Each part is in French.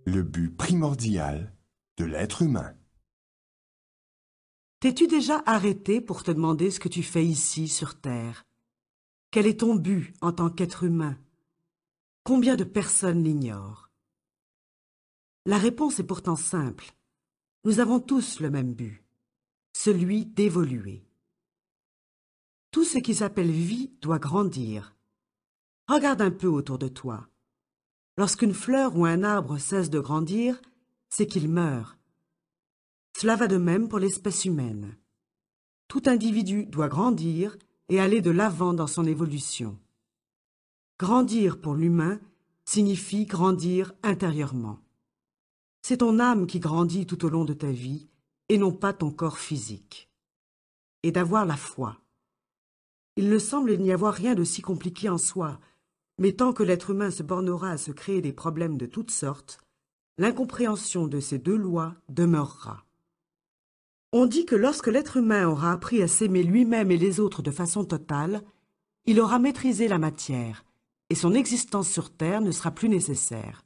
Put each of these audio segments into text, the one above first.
le but primordial de l'être humain. T'es-tu déjà arrêté pour te demander ce que tu fais ici sur Terre? Quel est ton but en tant qu'être humain? Combien de personnes l'ignorent? La réponse est pourtant simple. Nous avons tous le même but, celui d'évoluer. Tout ce qui s'appelle vie doit grandir. Regarde un peu autour de toi. Lorsqu'une fleur ou un arbre cesse de grandir, c'est qu'il meurt. Cela va de même pour l'espèce humaine. Tout individu doit grandir et aller de l'avant dans son évolution. Grandir pour l'humain signifie grandir intérieurement. C'est ton âme qui grandit tout au long de ta vie et non pas ton corps physique. Et d'avoir la foi. Il ne semble n'y avoir rien de si compliqué en soi, mais tant que l'être humain se bornera à se créer des problèmes de toutes sortes, l'incompréhension de ces deux lois demeurera. On dit que lorsque l'être humain aura appris à s'aimer lui-même et les autres de façon totale, il aura maîtrisé la matière, et son existence sur Terre ne sera plus nécessaire.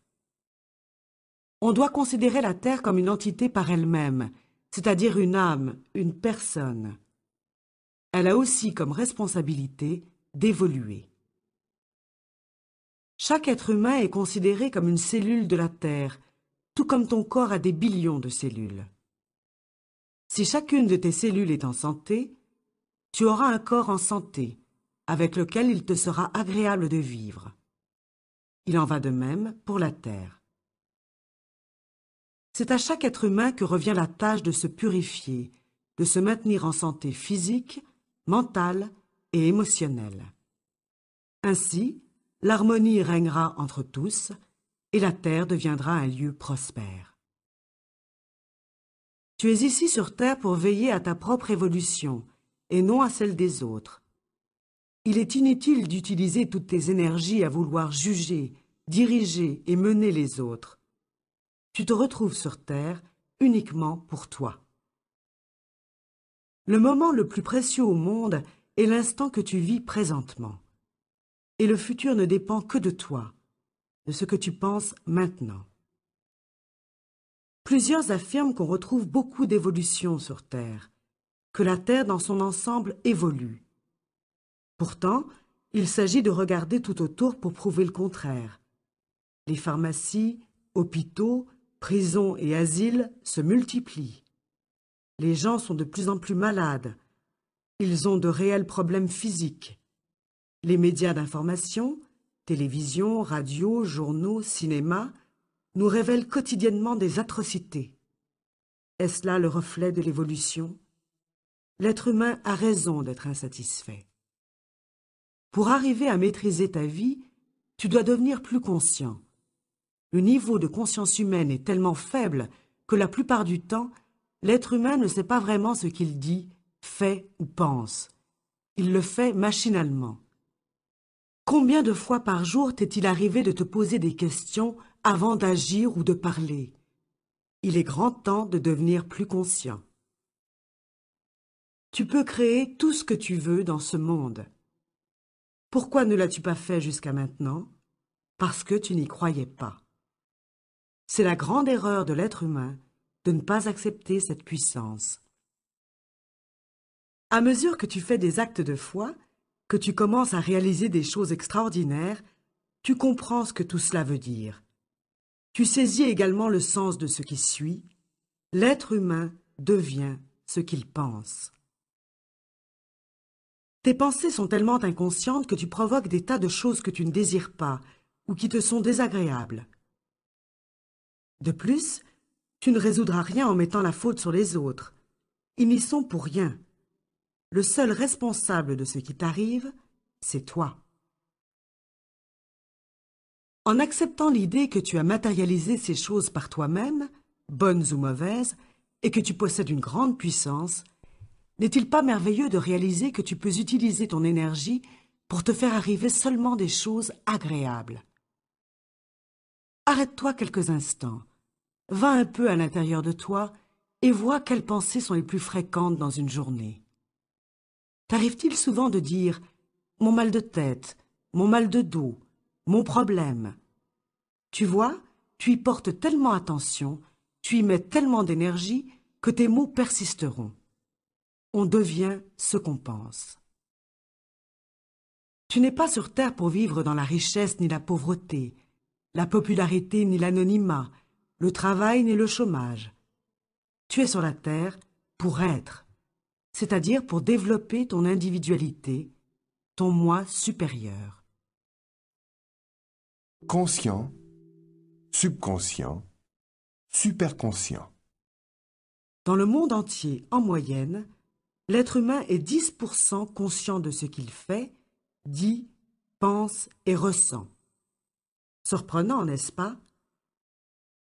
On doit considérer la Terre comme une entité par elle-même, c'est-à-dire une âme, une personne. Elle a aussi comme responsabilité d'évoluer. Chaque être humain est considéré comme une cellule de la Terre, tout comme ton corps a des billions de cellules. Si chacune de tes cellules est en santé, tu auras un corps en santé, avec lequel il te sera agréable de vivre. Il en va de même pour la Terre. C'est à chaque être humain que revient la tâche de se purifier, de se maintenir en santé physique, mentale et émotionnelle. Ainsi, l'harmonie régnera entre tous et la Terre deviendra un lieu prospère. Tu es ici sur Terre pour veiller à ta propre évolution et non à celle des autres. Il est inutile d'utiliser toutes tes énergies à vouloir juger, diriger et mener les autres. Tu te retrouves sur Terre uniquement pour toi. Le moment le plus précieux au monde est l'instant que tu vis présentement. Et le futur ne dépend que de toi, de ce que tu penses maintenant. Plusieurs affirment qu'on retrouve beaucoup d'évolution sur Terre, que la Terre dans son ensemble évolue. Pourtant, il s'agit de regarder tout autour pour prouver le contraire. Les pharmacies, hôpitaux, prisons et asiles se multiplient. Les gens sont de plus en plus malades. Ils ont de réels problèmes physiques. Les médias d'information, télévision, radio, journaux, cinéma, nous révèlent quotidiennement des atrocités. Est-ce là le reflet de l'évolution? L'être humain a raison d'être insatisfait. Pour arriver à maîtriser ta vie, tu dois devenir plus conscient. Le niveau de conscience humaine est tellement faible que la plupart du temps, l'être humain ne sait pas vraiment ce qu'il dit, fait ou pense. Il le fait machinalement. Combien de fois par jour t'est-il arrivé de te poser des questions avant d'agir ou de parler? Il est grand temps de devenir plus conscient. Tu peux créer tout ce que tu veux dans ce monde. Pourquoi ne l'as-tu pas fait jusqu'à maintenant? Parce que tu n'y croyais pas. C'est la grande erreur de l'être humain de ne pas accepter cette puissance. À mesure que tu fais des actes de foi, que tu commences à réaliser des choses extraordinaires, tu comprends ce que tout cela veut dire. Tu saisis également le sens de ce qui suit. L'être humain devient ce qu'il pense. Tes pensées sont tellement inconscientes que tu provoques des tas de choses que tu ne désires pas ou qui te sont désagréables. De plus, tu ne résoudras rien en mettant la faute sur les autres. Ils n'y sont pour rien. Le seul responsable de ce qui t'arrive, c'est toi. En acceptant l'idée que tu as matérialisé ces choses par toi-même, bonnes ou mauvaises, et que tu possèdes une grande puissance, n'est-il pas merveilleux de réaliser que tu peux utiliser ton énergie pour te faire arriver seulement des choses agréables? Arrête-toi quelques instants, va un peu à l'intérieur de toi et vois quelles pensées sont les plus fréquentes dans une journée. T'arrive-t-il souvent de dire « mon mal de tête, mon mal de dos, mon problème ». Tu vois, tu y portes tellement attention, tu y mets tellement d'énergie que tes mots persisteront. On devient ce qu'on pense. Tu n'es pas sur terre pour vivre dans la richesse ni la pauvreté, la popularité ni l'anonymat, le travail ni le chômage. Tu es sur la terre pour être, c'est-à-dire pour développer ton individualité, ton moi supérieur. Conscient, subconscient, superconscient. Dans le monde entier, en moyenne, l'être humain est 10% conscient de ce qu'il fait, dit, pense et ressent. Surprenant, n'est-ce pas?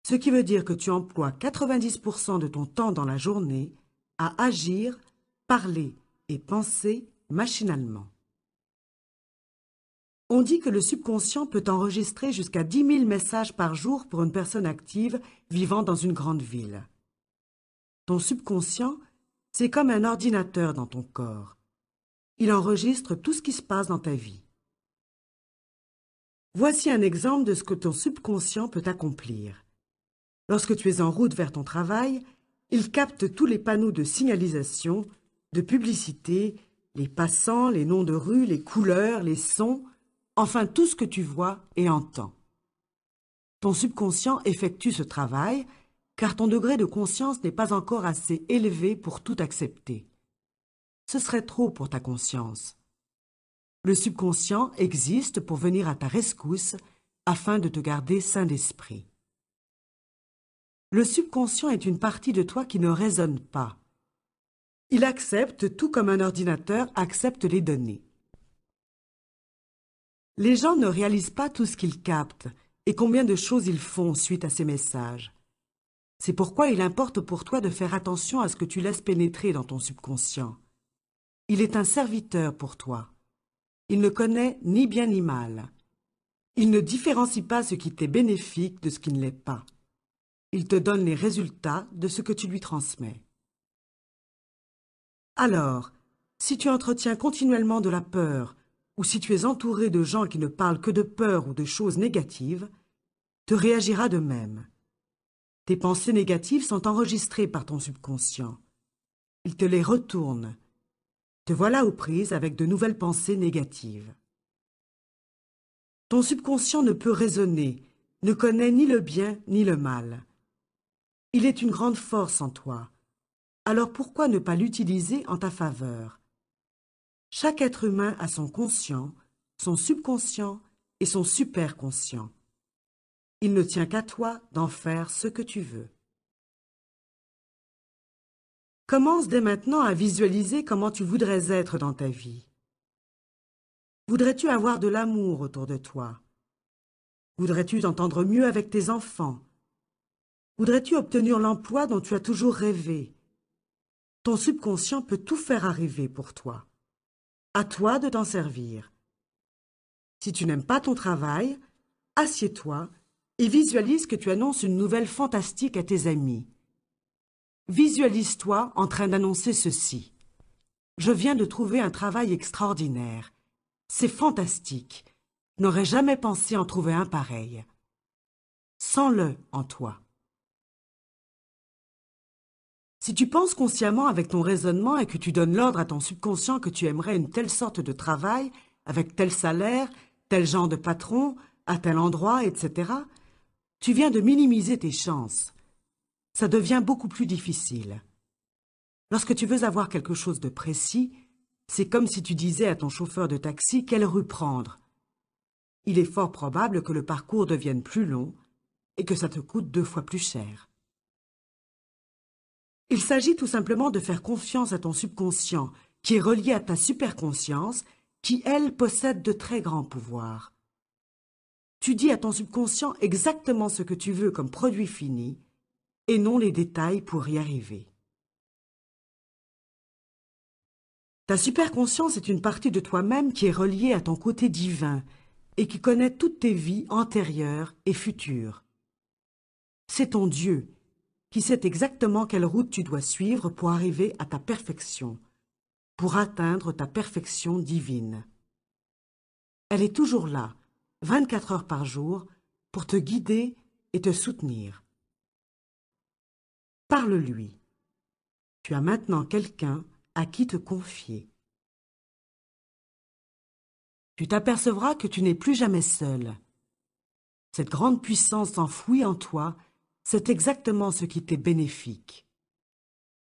Ce qui veut dire que tu emploies 90% de ton temps dans la journée à agir, parler et penser machinalement. On dit que le subconscient peut enregistrer jusqu'à 10 000 messages par jour pour une personne active vivant dans une grande ville. Ton subconscient, c'est comme un ordinateur dans ton corps. Il enregistre tout ce qui se passe dans ta vie. Voici un exemple de ce que ton subconscient peut accomplir. Lorsque tu es en route vers ton travail, il capte tous les panneaux de signalisation, de publicité, les passants, les noms de rue, les couleurs, les sons, enfin tout ce que tu vois et entends. Ton subconscient effectue ce travail car ton degré de conscience n'est pas encore assez élevé pour tout accepter. Ce serait trop pour ta conscience. Le subconscient existe pour venir à ta rescousse afin de te garder sain d'esprit. Le subconscient est une partie de toi qui ne raisonne pas. Il accepte tout comme un ordinateur accepte les données. Les gens ne réalisent pas tout ce qu'ils captent et combien de choses ils font suite à ces messages. C'est pourquoi il importe pour toi de faire attention à ce que tu laisses pénétrer dans ton subconscient. Il est un serviteur pour toi. Il ne connaît ni bien ni mal. Il ne différencie pas ce qui t'est bénéfique de ce qui ne l'est pas. Il te donne les résultats de ce que tu lui transmets. Alors, si tu entretiens continuellement de la peur, ou si tu es entouré de gens qui ne parlent que de peur ou de choses négatives, tu réagiras de même. Tes pensées négatives sont enregistrées par ton subconscient. Il te les retourne. Te voilà aux prises avec de nouvelles pensées négatives. Ton subconscient ne peut raisonner, ne connaît ni le bien ni le mal. Il est une grande force en toi. Alors pourquoi ne pas l'utiliser en ta faveur? Chaque être humain a son conscient, son subconscient et son superconscient. Il ne tient qu'à toi d'en faire ce que tu veux. Commence dès maintenant à visualiser comment tu voudrais être dans ta vie. Voudrais-tu avoir de l'amour autour de toi? Voudrais-tu t'entendre mieux avec tes enfants? Voudrais-tu obtenir l'emploi dont tu as toujours rêvé? Ton subconscient peut tout faire arriver pour toi. À toi de t'en servir. Si tu n'aimes pas ton travail, assieds-toi et visualise que tu annonces une nouvelle fantastique à tes amis. Visualise-toi en train d'annoncer ceci. Je viens de trouver un travail extraordinaire. C'est fantastique. Je n'aurais jamais pensé en trouver un pareil. Sens-le en toi. Si tu penses consciemment avec ton raisonnement et que tu donnes l'ordre à ton subconscient que tu aimerais une telle sorte de travail, avec tel salaire, tel genre de patron, à tel endroit, etc., tu viens de minimiser tes chances. Ça devient beaucoup plus difficile. Lorsque tu veux avoir quelque chose de précis, c'est comme si tu disais à ton chauffeur de taxi quelle rue prendre. Il est fort probable que le parcours devienne plus long et que ça te coûte 2 fois plus cher. Il s'agit tout simplement de faire confiance à ton subconscient, qui est relié à ta superconscience, qui, elle, possède de très grands pouvoirs. Tu dis à ton subconscient exactement ce que tu veux comme produit fini, et non les détails pour y arriver. Ta superconscience est une partie de toi-même qui est reliée à ton côté divin et qui connaît toutes tes vies antérieures et futures. C'est ton Dieu qui sait exactement quelle route tu dois suivre pour arriver à ta perfection, pour atteindre ta perfection divine. Elle est toujours là, 24 heures par jour, pour te guider et te soutenir. Parle-lui. Tu as maintenant quelqu'un à qui te confier. Tu t'apercevras que tu n'es plus jamais seul. Cette grande puissance enfouie en toi, c'est exactement ce qui t'est bénéfique.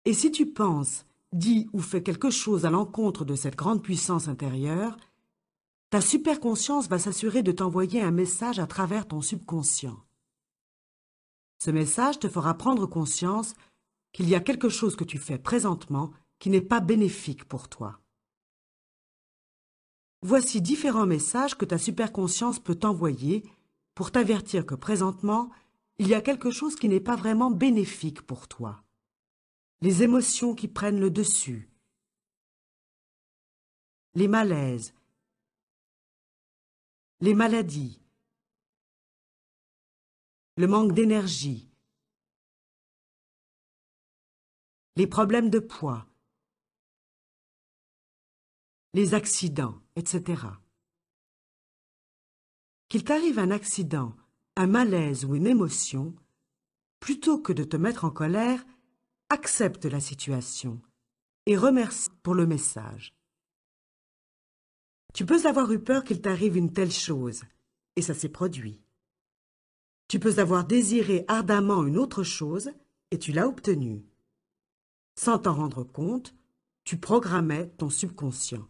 Et si tu penses, dis ou fais quelque chose à l'encontre de cette grande puissance intérieure, ta superconscience va s'assurer de t'envoyer un message à travers ton subconscient. Ce message te fera prendre conscience qu'il y a quelque chose que tu fais présentement qui n'est pas bénéfique pour toi. Voici différents messages que ta superconscience peut t'envoyer pour t'avertir que présentement, il y a quelque chose qui n'est pas vraiment bénéfique pour toi. Les émotions qui prennent le dessus, les malaises, les maladies, le manque d'énergie, les problèmes de poids, les accidents, etc. Qu'il t'arrive un accident, un malaise ou une émotion, plutôt que de te mettre en colère, accepte la situation et remercie pour le message. Tu peux avoir eu peur qu'il t'arrive une telle chose, et ça s'est produit. Tu peux avoir désiré ardemment une autre chose, et tu l'as obtenue. Sans t'en rendre compte, tu programmais ton subconscient.